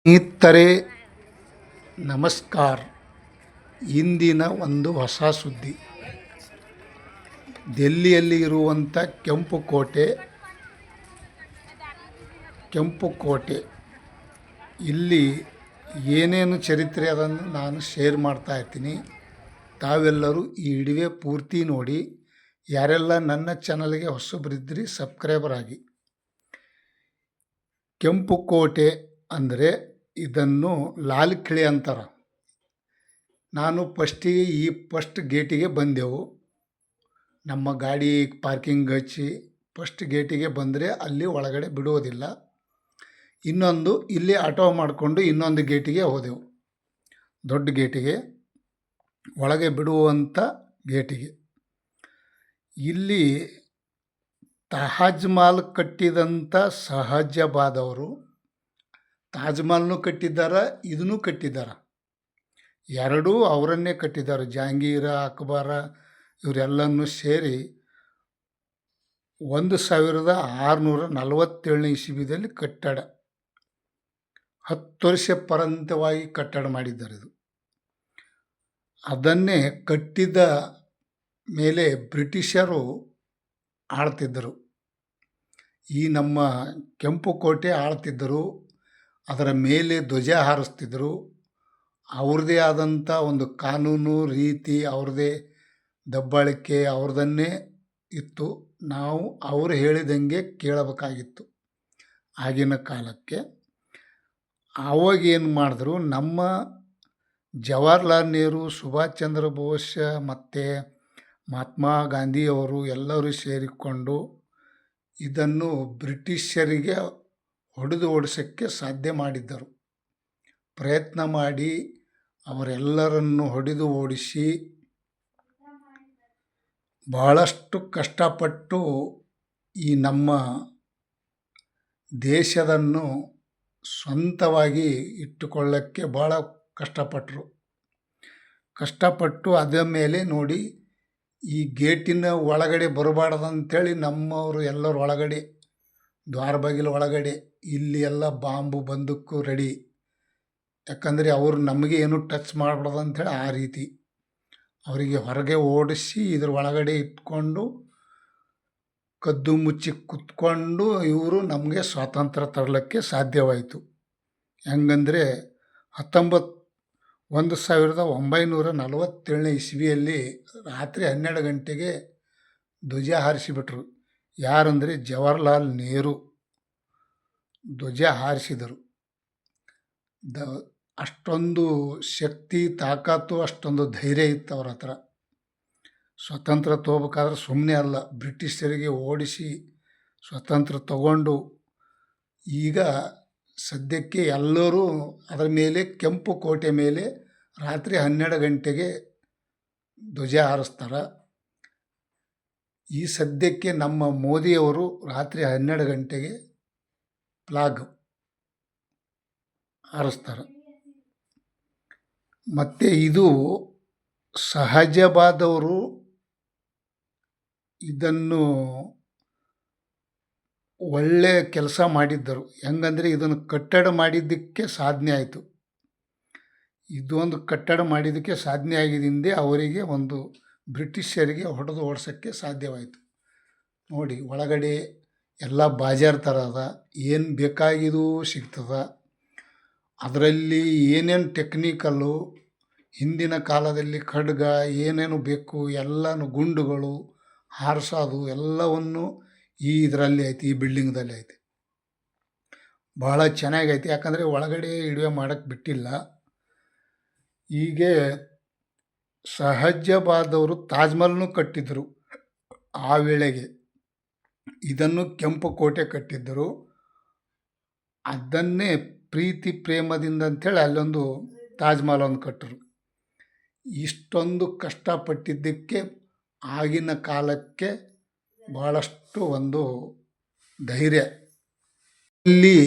ಸ್ನೇಹಿತರೆ ನಮಸ್ಕಾರ. ಇಂದಿನ ಒಂದು ಹೊಸ ಸುದ್ದಿ. ದೆಹಲಿಯಲ್ಲಿ ಇರುವಂಥ ಕೆಂಪು ಕೋಟೆ ಇಲ್ಲಿ ಏನೇನು ಚರಿತ್ರೆ ಅದನ್ನು ನಾನು ಶೇರ್ ಮಾಡ್ತಾ ಇರ್ತೀನಿ. ತಾವೆಲ್ಲರೂ ಈ ವಿಡಿಯೋ ಪೂರ್ತಿ ನೋಡಿ. ಯಾರೆಲ್ಲ ನನ್ನ ಚಾನಲ್ಗೆ ಹೊಸಬರಿದ್ರಿ ಸಬ್ಸ್ಕ್ರೈಬರ್ ಆಗಿ. ಕೆಂಪು ಕೋಟೆ ಅಂದರೆ ಇದನ್ನು ಲಾಲ್ ಕಿಲೆ ಅಂತಾರೆ. ನಾನು ಫಸ್ಟ್ ಗೇಟಿಗೆ ಬಂದೆವು. ನಮ್ಮ ಗಾಡಿ ಪಾರ್ಕಿಂಗ್ ಹಚ್ಚಿ ಫಸ್ಟ್ ಗೇಟಿಗೆ ಬಂದರೆ ಅಲ್ಲಿ ಒಳಗಡೆ ಬಿಡೋದಿಲ್ಲ. ಇನ್ನೊಂದು ಇಲ್ಲಿ ಆಟೋ ಮಾಡಿಕೊಂಡು ಇನ್ನೊಂದು ಗೇಟಿಗೆ ಹೋದೆವು. ದೊಡ್ಡ ಗೇಟಿಗೆ, ಒಳಗೆ ಬಿಡುವಂಥ ಗೇಟಿಗೆ. ಇಲ್ಲಿ ತಾಜ್ ಮಹಲ್ ಕಟ್ಟಿದಂಥ ಶಹಜಾಬಾದವರು ತಾಜ್ ಮಹಲ್ನೂ ಕಟ್ಟಿದ್ದಾರೆ, ಇದನ್ನು ಕಟ್ಟಿದ್ದಾರೆ. ಎರಡೂ ಅವರನ್ನೇ ಕಟ್ಟಿದ್ದಾರೆ. ಜಹಾಂಗೀರ, ಅಕ್ಬರ ಇವರೆಲ್ಲನೂ ಸೇರಿ 1647 ಇಸವಿಯಲ್ಲಿ ಕಟ್ಟಡ 10 ವರ್ಷ ಪರಂತವಾಗಿ ಕಟ್ಟಡ ಮಾಡಿದ್ದಾರೆ. ಇದು ಅದನ್ನೇ ಕಟ್ಟಿದ ಮೇಲೆ ಬ್ರಿಟಿಷರು ಆಳ್ತಿದ್ದರು. ಈ ನಮ್ಮ ಕೆಂಪು ಕೋಟೆ ಆಳ್ತಿದ್ದರು. ಅದರ ಮೇಲೆ ಧ್ವಜ ಹಾರಿಸ್ತಿದ್ರು. ಅವ್ರದ್ದೇ ಆದಂಥ ಒಂದು ಕಾನೂನು ರೀತಿ, ಅವ್ರದ್ದೇ ದಬ್ಬಾಳಿಕೆ ಅವ್ರದನ್ನೇ ಇತ್ತು. ನಾವು ಅವರು ಹೇಳಿದಂಗೆ ಕೇಳಬೇಕಾಗಿತ್ತು. ಆಗಿನ ಕಾಲಕ್ಕೆ ಆವಾಗೇನು ಮಾಡಿದ್ರು, ನಮ್ಮ ಜವಾಹರ್ಲಾಲ್ ನೆಹರು, ಸುಭಾಷ್ ಚಂದ್ರ ಬೋಸ್ ಮತ್ತು ಮಹಾತ್ಮ ಗಾಂಧಿಯವರು ಎಲ್ಲರೂ ಸೇರಿಕೊಂಡು ಇದನ್ನು ಬ್ರಿಟಿಷರಿಗೆ ಹೊಡೆದು ಓಡಿಸೋಕ್ಕೆ ಸಾಧ್ಯ ಮಾಡಿದ್ದರು. ಪ್ರಯತ್ನ ಮಾಡಿ ಅವರೆಲ್ಲರನ್ನು ಹೊಡೆದು ಓಡಿಸಿ ಬಹಳಷ್ಟು ಕಷ್ಟಪಟ್ಟು ಈ ನಮ್ಮ ದೇಶವನ್ನು ಸ್ವಂತವಾಗಿ ಇಟ್ಟುಕೊಳ್ಳೋಕ್ಕೆ ಭಾಳ ಕಷ್ಟಪಟ್ಟು ಅದ ಮೇಲೆ ನೋಡಿ, ಈ ಗೇಟಿನ ಒಳಗಡೆ ಬರಬಾರ್ದಂಥೇಳಿ ನಮ್ಮವರು ಎಲ್ಲರೂ ಒಳಗಡೆ ದ್ವಾರ ಬಾಗಿಲು ಒಳಗಡೆ ಇಲ್ಲಿ ಎಲ್ಲ ಬಾಂಬು ಬಂದೂಕು ರೆಡಿ. ಯಾಕಂದರೆ ಅವರು ನಮಗೆ ಏನು ಟಚ್ ಮಾಡಬಾರ್ದು ಅಂಥೇಳಿ ಆ ರೀತಿ ಅವರಿಗೆ ಹೊರಗೆ ಓಡಿಸಿ ಇದ್ರ ಒಳಗಡೆ ಇಟ್ಕೊಂಡು ಕದ್ದು ಮುಚ್ಚಿ ಕುತ್ಕೊಂಡು ಇವರು ನಮಗೆ ಸ್ವಾತಂತ್ರ್ಯ ತರಲಿಕ್ಕೆ ಸಾಧ್ಯವಾಯಿತು. ಹೆಂಗಂದರೆ 1947 ಇಸವಿಯಲ್ಲಿ ರಾತ್ರಿ 12 ಗಂಟೆಗೆ ಧ್ವಜ ಹಾರಿಸಿಬಿಟ್ರು. ಯಾರಂದರೆ ಜವಾಹರ್ಲಾಲ್ ನೆಹರು ಧ್ವಜ ಹಾರಿಸಿದರು. ಅಷ್ಟೊಂದು ಶಕ್ತಿ, ತಾಕತ್ತು, ಅಷ್ಟೊಂದು ಧೈರ್ಯ ಇತ್ತು ಅವ್ರ ಹತ್ರ. ಸ್ವತಂತ್ರ ತಗೋಬೇಕಾದ್ರೆ ಸುಮ್ಮನೆ ಅಲ್ಲ, ಬ್ರಿಟಿಷರಿಗೆ ಓಡಿಸಿ ಸ್ವತಂತ್ರ ತಗೊಂಡು ಈಗ ಸದ್ಯಕ್ಕೆ ಎಲ್ಲರೂ ಅದರ ಮೇಲೆ ಕೆಂಪು ಕೋಟೆ ಮೇಲೆ ರಾತ್ರಿ 12 ಗಂಟೆಗೆ ಧ್ವಜ ಹಾರಿಸ್ತಾರೆ. ಈ ಸದ್ಯಕ್ಕೆ ನಮ್ಮ ಮೋದಿಯವರು ರಾತ್ರಿ 12 ಗಂಟೆಗೆ ಫ್ಲಾಗ್ ಹಾರಿಸ್ತಾರೆ. ಮತ್ತು ಇದು ಶಹಜಾಬಾದವರು ಇದನ್ನು ಒಳ್ಳೆಯ ಕೆಲಸ ಮಾಡಿದ್ದರು. ಹೆಂಗಂದರೆ ಇದನ್ನು ಕಟ್ಟಡ ಮಾಡಿದ್ದಕ್ಕೆ ಸಾಧನೆ ಆಯಿತು. ಇದೊಂದು ಕಟ್ಟಡ ಮಾಡಿದ್ದಕ್ಕೆ ಸಾಧನೆ ಆಗಿದ್ದರಿಂದ ಅವರಿಗೆ ಒಂದು ಬ್ರಿಟಿಷರಿಗೆ ಹೊಡೆದು ಓಡಿಸೋಕ್ಕೆ ಸಾಧ್ಯವಾಯಿತು. ನೋಡಿ, ಒಳಗಡೆ ಎಲ್ಲ ಬಾಜಾರ್ ಥರ ಅದ, ಏನು ಬೇಕಾಗಿದ್ದು ಸಿಗ್ತದೆ. ಅದರಲ್ಲಿ ಏನೇನು ಟೆಕ್ನಿಕಲ್ಲು, ಹಿಂದಿನ ಕಾಲದಲ್ಲಿ ಖಡ್ಗ ಏನೇನು ಬೇಕು ಎಲ್ಲನೂ, ಗುಂಡುಗಳು ಹಾರಿಸೋದು ಎಲ್ಲವನ್ನು ಈ ಇದರಲ್ಲಿ ಐತಿ, ಈ ಬಿಲ್ಡಿಂಗ್ದಲ್ಲಿ ಐತಿ. ಭಾಳ ಚೆನ್ನಾಗೈತಿ. ಯಾಕಂದರೆ ಒಳಗಡೆ ಇಡುವೆ ಮಾಡೋಕ್ಕೆ ಬಿಟ್ಟಿಲ್ಲ. ಹೀಗೆ ಶಹಜಾಬಾದವರು ತಾಜ್ ಮಹಲ್ನೂ ಕಟ್ಟಿದ್ದರು ಆ ವೇಳೆಗೆ. ಇದನ್ನು ಕೆಂಪು ಕೋಟೆ ಕಟ್ಟಿದ್ದರು. ಅದನ್ನೇ ಪ್ರೀತಿ ಪ್ರೇಮದಿಂದ ಅಂಥೇಳಿ ಅಲ್ಲೊಂದು ತಾಜ್ ಮಹಲ್ ಒಂದು ಕಟ್ಟರು. ಇಷ್ಟೊಂದು ಕಷ್ಟಪಟ್ಟಿದ್ದಕ್ಕೆ ಆಗಿನ ಕಾಲಕ್ಕೆ ಭಾಳಷ್ಟು ಒಂದು ಧೈರ್ಯ. ಇಲ್ಲಿ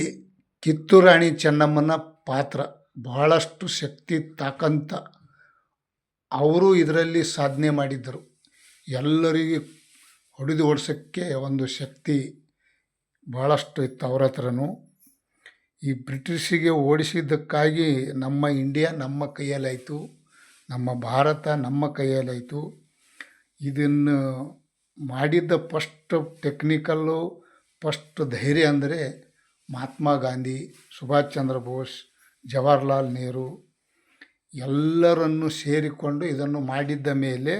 ಕಿತ್ತೂರು ರಾಣಿ ಚೆನ್ನಮ್ಮನ ಪಾತ್ರ ಬಹಳಷ್ಟು ಶಕ್ತಿ ತಾಕಂತ. ಅವರು ಇದರಲ್ಲಿ ಸಾಧನೆ ಮಾಡಿದ್ದರು. ಎಲ್ಲರಿಗೆ ಹೊಡೆದು ಓಡಿಸೋಕ್ಕೆ ಒಂದು ಶಕ್ತಿ ಭಾಳಷ್ಟು ಇತ್ತು ಅವ್ರ ಹತ್ರನೂ. ಈ ಬ್ರಿಟಿಷಿಗೆ ಓಡಿಸಿದ್ದಕ್ಕಾಗಿ ನಮ್ಮ ಇಂಡಿಯಾ ನಮ್ಮ ಕೈಯಲ್ಲಾಯಿತು, ನಮ್ಮ ಭಾರತ ನಮ್ಮ ಕೈಯಲ್ಲಾಯಿತು. ಇದನ್ನು ಮಾಡಿದ್ದ ಫಸ್ಟ್ ಟೆಕ್ನಿಕಲ್ಲು, ಫಸ್ಟ್ ಧೈರ್ಯ ಅಂದರೆ ಮಹಾತ್ಮ ಗಾಂಧಿ, ಸುಭಾಷ್ ಚಂದ್ರ ಬೋಸ್, ಜವಾಹರ್ಲಾಲ್ ನೆಹರು ಎಲ್ಲರನ್ನು ಸೇರಿಕೊಂಡು ಇದನ್ನು ಮಾಡಿದ್ದ ಮೇಲೆ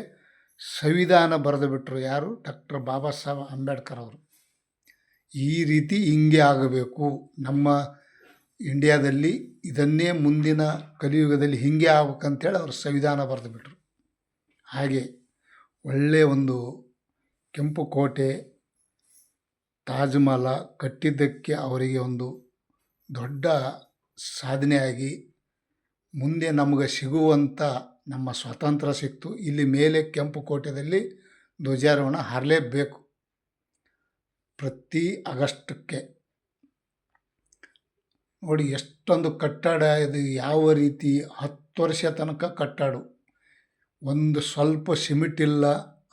ಸಂವಿಧಾನ ಬರೆದು ಬಿಟ್ಟರು. ಯಾರು? ಡಾಕ್ಟರ್ ಬಾಬಾ ಸಾಹೇಬ್ ಅಂಬೇಡ್ಕರ್ ಅವರು. ಈ ರೀತಿ ಹಿಂಗೆ ಆಗಬೇಕು ನಮ್ಮ ಇಂಡಿಯಾದಲ್ಲಿ, ಇದನ್ನೇ ಮುಂದಿನ ಕಲಿಯುಗದಲ್ಲಿ ಹಿಂಗೆ ಆಗ್ಬೇಕಂತೇಳಿ ಅವರು ಸಂವಿಧಾನ ಬರೆದು ಬಿಟ್ಟರು. ಹಾಗೆ ಒಳ್ಳೆಯ ಒಂದು ಕೆಂಪು ಕೋಟೆ, ತಾಜ್ ಮಹಲ ಕಟ್ಟಿದ್ದಕ್ಕೆ ಅವರಿಗೆ ಒಂದು ದೊಡ್ಡ ಸಾಧನೆಯಾಗಿ ಮುಂದೆ ನಮಗೆ ಸಿಗುವಂಥ ನಮ್ಮ ಸ್ವಾತಂತ್ರ್ಯ ಸಿಕ್ತು. ಇಲ್ಲಿ ಮೇಲೆ ಕೆಂಪು ಕೋಟೆಯಲ್ಲಿ ಧ್ವಜಾರೋಹಣ ಹಾರಲೇಬೇಕು ಪ್ರತಿ ಆಗಸ್ಟಕ್ಕೆ. ನೋಡಿ ಎಷ್ಟೊಂದು ಕಟ್ಟಡ ಇದು, ಯಾವ ರೀತಿ 10 ವರ್ಷ ತನಕ ಕಟ್ಟಡ, ಒಂದು ಸ್ವಲ್ಪ ಸಿಮೆಂಟ್ ಇಲ್ಲ,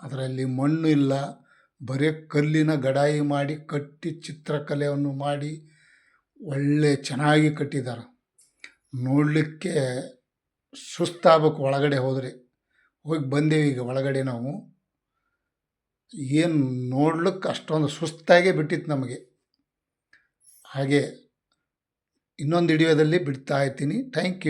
ಅದರಲ್ಲಿ ಮಣ್ಣು ಇಲ್ಲ, ಬರೀ ಕಲ್ಲಿನ ಗಡಾಯಿ ಮಾಡಿ ಕಟ್ಟಿ ಚಿತ್ರಕಲೆಯನ್ನು ಮಾಡಿ ಒಳ್ಳೆ ಚೆನ್ನಾಗಿ ಕಟ್ಟಿದ್ದಾರೆ. ನೋಡಲಿಕ್ಕೆ ಸುಸ್ತಾಗಬೇಕು ಒಳಗಡೆ ಹೋದರೆ. ಹೋಗಿ ಬಂದೇವಿ ಈಗ ಒಳಗಡೆ ನಾವು. ಏನು ನೋಡ್ಲಿಕ್ಕೆ ಅಷ್ಟೊಂದು ಸುಸ್ತಾಗೇ ಬಿಟ್ಟಿತ್ತು ನಮಗೆ. ಹಾಗೆ ಇನ್ನೊಂದು ವಿಡಿಯೋದಲ್ಲಿ ಬಿಡ್ತಾ ಇರ್ತೀನಿ. Thank you.